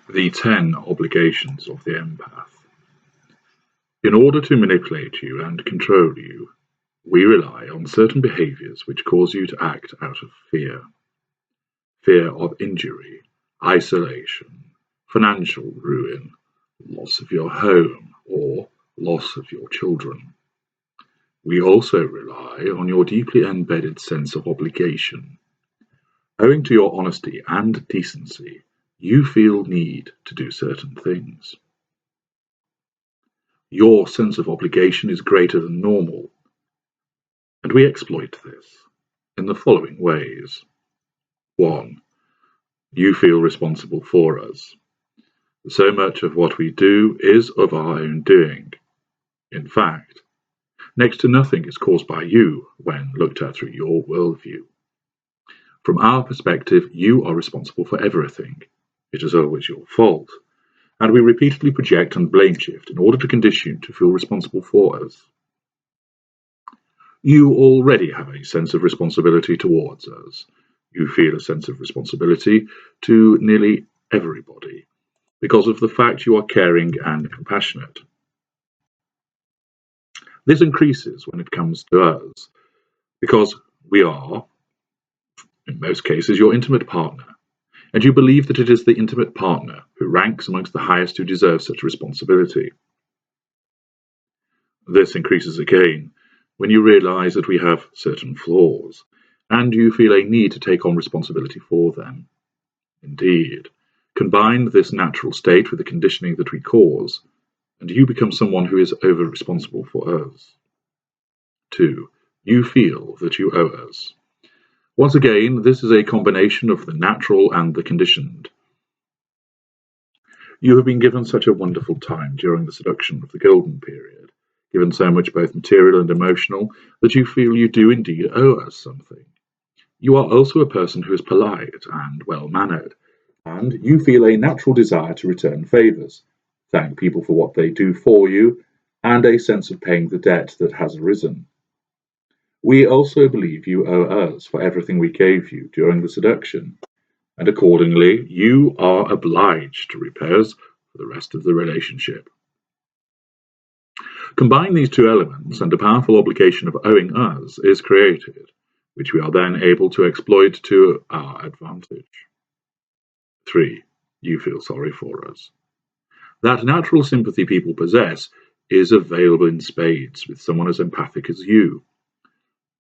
The 10 obligations of the empath. In order to manipulate you and control you, we rely on certain behaviors which cause you to act out of fear. Fear of injury, isolation, financial ruin, loss of your home, or loss of your children. We also rely on your deeply embedded sense of obligation. Owing to your honesty and decency, you feel need to do certain things. Your sense of obligation is greater than normal, and we exploit this in the following ways. 1. You feel responsible for us. So much of what we do is of our own doing. In fact, next to nothing is caused by you when looked at through your worldview. From our perspective, you are responsible for everything. It is always your fault, and we repeatedly project and blame shift in order to condition you to feel responsible for us. You already have a sense of responsibility towards us. You feel a sense of responsibility to nearly everybody because of the fact you are caring and compassionate. This increases when it comes to us because we are, in most cases, your intimate partner, and you believe that it is the intimate partner who ranks amongst the highest who deserve such responsibility. This increases again when you realize that we have certain flaws, and you feel a need to take on responsibility for them. Indeed, combine this natural state with the conditioning that we cause, and you become someone who is over-responsible for us. 2. You feel that you owe us. Once again, this is a combination of the natural and the conditioned. You have been given such a wonderful time during the seduction of the golden period, given so much both material and emotional, that you feel you do indeed owe us something. You are also a person who is polite and well-mannered, and you feel a natural desire to return favours, thank people for what they do for you, and a sense of paying the debt that has arisen. We also believe you owe us for everything we gave you during the seduction, and accordingly you are obliged to repay us for the rest of the relationship. Combine these two elements and a powerful obligation of owing us is created, which we are then able to exploit to our advantage. 3. You feel sorry for us. That natural sympathy people possess is available in spades with someone as empathic as you.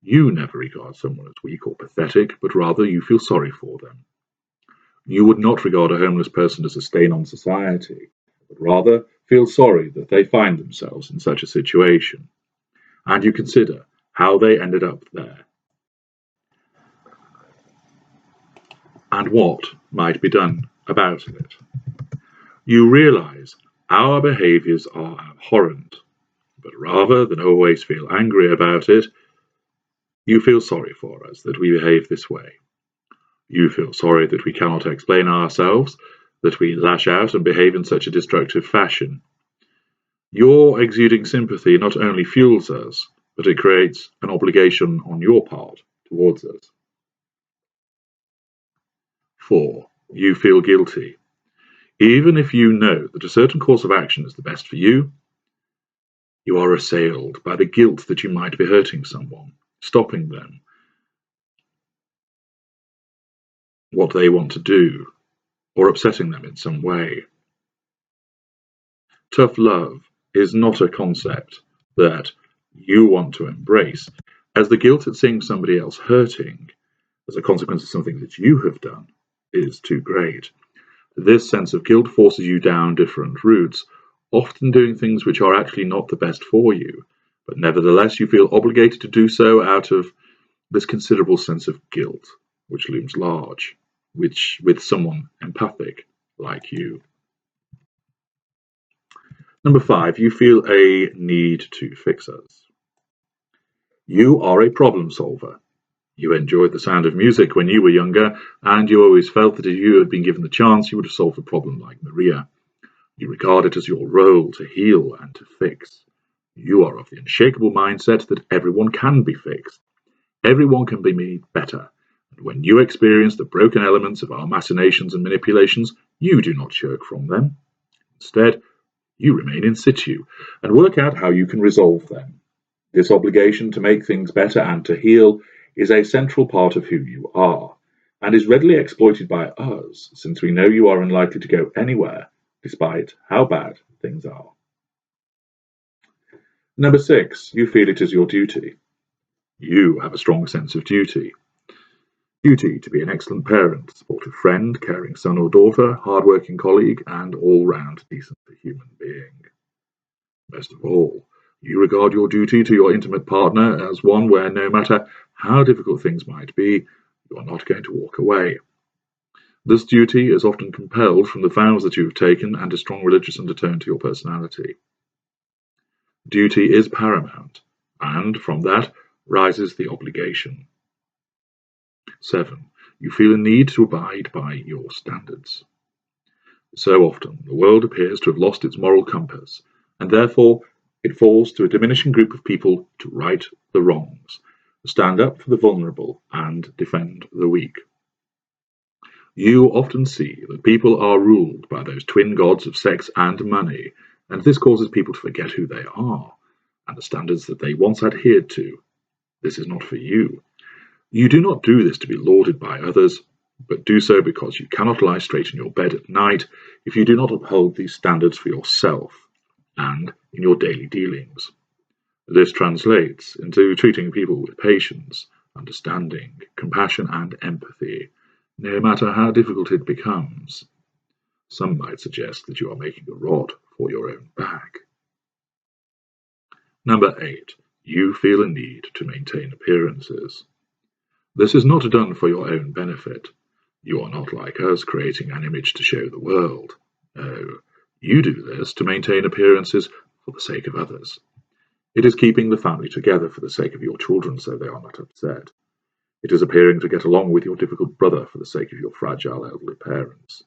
You never regard someone as weak or pathetic, but rather you feel sorry for them. You would not regard a homeless person as a stain on society, but rather feel sorry that they find themselves in such a situation, and you consider how they ended up there, and what might be done about it. You realize our behaviors are abhorrent, but rather than always feel angry about it, you feel sorry for us that we behave this way. You feel sorry that we cannot explain ourselves, that we lash out and behave in such a destructive fashion. Your exuding sympathy not only fuels us, but it creates an obligation on your part towards us. 4. You feel guilty. Even if you know that a certain course of action is the best for you, you are assailed by the guilt that you might be hurting someone, stopping them, what they want to do, or upsetting them in some way. Tough love is not a concept that you want to embrace, as the guilt at seeing somebody else hurting as a consequence of something that you have done is too great. This sense of guilt forces you down different routes, often doing things which are actually not the best for you, but nevertheless you feel obligated to do so out of this considerable sense of guilt, which looms large, with someone empathic like you. 5. You feel a need to fix us. You are a problem solver. You enjoyed the sound of music when you were younger, and you always felt that if you had been given the chance, you would have solved a problem like Maria. You regard it as your role to heal and to fix. You are of the unshakable mindset that everyone can be fixed. Everyone can be made better. And when you experience the broken elements of our machinations and manipulations, You do not shirk from them. Instead, you remain in situ and work out how you can resolve them. This obligation to make things better and to heal is a central part of who you are, and is readily exploited by us, since we know you are unlikely to go anywhere, despite how bad things are. Number 6, you feel it is your duty. You have a strong sense of duty. Duty to be an excellent parent, supportive friend, caring son or daughter, hard-working colleague, and all-round decent human being. Most of all, you regard your duty to your intimate partner as one where, no matter how difficult things might be, you are not going to walk away. This duty is often compelled from the vows that you have taken and a strong religious undertone to your personality. Duty is paramount, and from that rises the obligation. 7. You feel a need to abide by your standards. So often, the world appears to have lost its moral compass, and therefore it falls to a diminishing group of people to right the wrongs, stand up for the vulnerable, and defend the weak. You often see that people are ruled by those twin gods of sex and money, and this causes people to forget who they are and the standards that they once adhered to. This is not for you. You do not do this to be lauded by others, but do so because you cannot lie straight in your bed at night if you do not uphold these standards for yourself and in your daily dealings. This translates into treating people with patience, understanding, compassion, and empathy, no matter how difficult it becomes. Some might suggest that you are making a rod for your own back. Number 8. You feel a need to maintain appearances. This is not done for your own benefit. You are not like us creating an image to show the world. No, you do this to maintain appearances for the sake of others. It is keeping the family together for the sake of your children so they are not upset. It is appearing to get along with your difficult brother for the sake of your fragile elderly parents.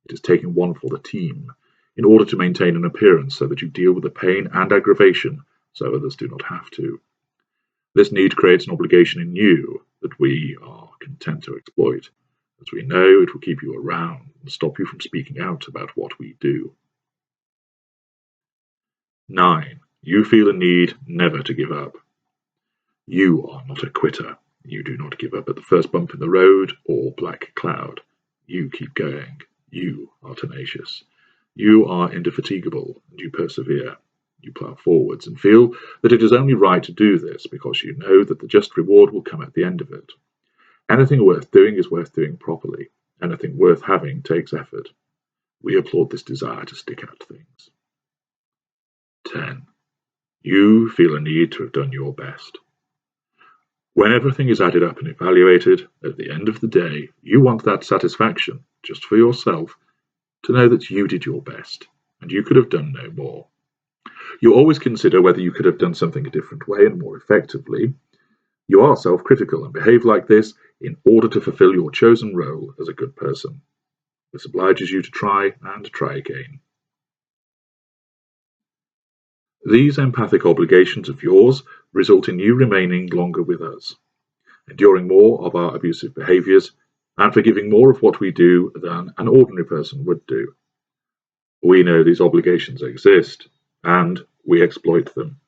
It is taking one for the team in order to maintain an appearance so that you deal with the pain and aggravation so others do not have to. This need creates an obligation in you that we are content to exploit, as we know it will keep you around and stop you from speaking out about what we do. 9. You feel a need never to give up. You are not a quitter. You do not give up at the first bump in the road or black cloud. You keep going. You are tenacious. You are indefatigable, and you persevere. You plough forwards and feel that it is only right to do this because you know that the just reward will come at the end of it. Anything worth doing is worth doing properly. Anything worth having takes effort. We applaud this desire to stick at things. 10. You feel a need to have done your best. When everything is added up and evaluated, at the end of the day, you want that satisfaction, just for yourself, to know that you did your best, and you could have done no more. You always consider whether you could have done something a different way and more effectively. You are self-critical and behave like this in order to fulfill your chosen role as a good person. This obliges you to try and try again. These empathic obligations of yours result in you remaining longer with us, enduring more of our abusive behaviors, and forgiving more of what we do than an ordinary person would do. We know these obligations exist, and we exploit them.